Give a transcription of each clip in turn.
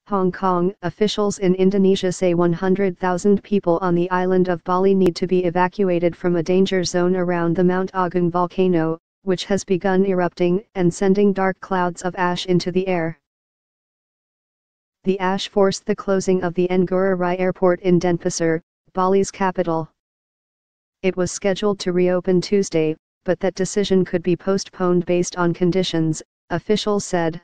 Hong Kong. Officials in Indonesia say 100,000 people on the island of Bali need to be evacuated from a danger zone around the Mount Agung volcano, which has begun erupting and sending dark clouds of ash into the air. The ash forced the closing of the Ngurah Rai Airport in Denpasar, Bali's capital. It was scheduled to reopen Tuesday, but that decision could be postponed based on conditions, officials said.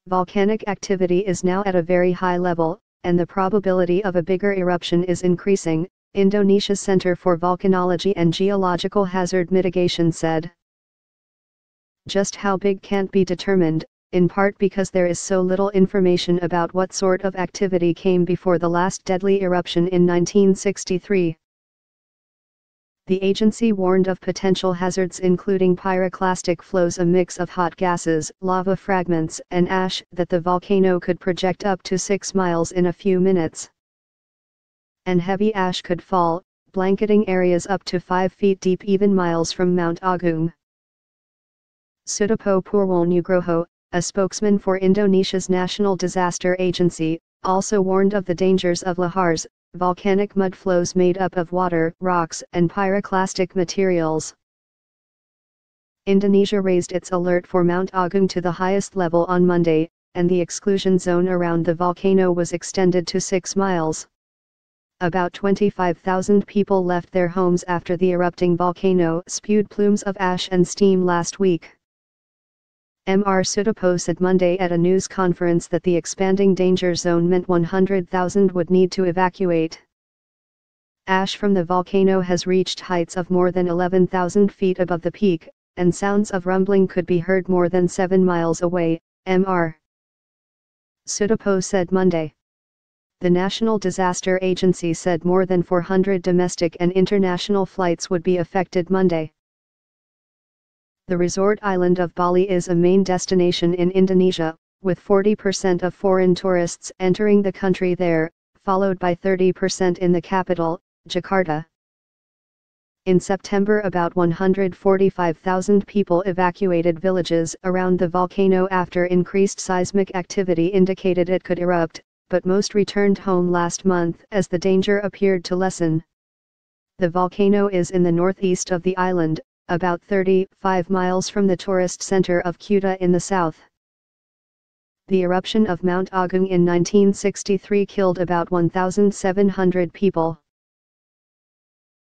Volcanic activity is now at a very high level, and the probability of a bigger eruption is increasing, Indonesia's Center for Volcanology and Geological Hazard Mitigation said. Just how big can't be determined, in part because there is so little information about what sort of activity came before the last deadly eruption in 1963. The agency warned of potential hazards including pyroclastic flows, a mix of hot gases, lava fragments, and ash that the volcano could project up to 6 miles in a few minutes. And heavy ash could fall, blanketing areas up to 5 feet deep even miles from Mount Agung. Sutopo Purwo Nugroho, a spokesman for Indonesia's National Disaster Agency, also warned of the dangers of lahars, volcanic mud flows made up of water, rocks, and pyroclastic materials. Indonesia raised its alert for Mount Agung to the highest level on Monday, and the exclusion zone around the volcano was extended to 6 miles. About 25,000 people left their homes after the erupting volcano spewed plumes of ash and steam last week. Mr. Sutopo said Monday at a news conference that the expanding danger zone meant 100,000 would need to evacuate. Ash from the volcano has reached heights of more than 11,000 feet above the peak, and sounds of rumbling could be heard more than 7 miles away, Mr. Sutopo said Monday. The National Disaster Agency said more than 400 domestic and international flights would be affected Monday. The resort island of Bali is a main destination in Indonesia, with 40% of foreign tourists entering the country there, followed by 30% in the capital, Jakarta. In September, about 145,000 people evacuated villages around the volcano after increased seismic activity indicated it could erupt, but most returned home last month as the danger appeared to lessen. The volcano is in the northeast of the island, about 35 miles from the tourist center of Kuta in the south. The eruption of Mount Agung in 1963 killed about 1,700 people.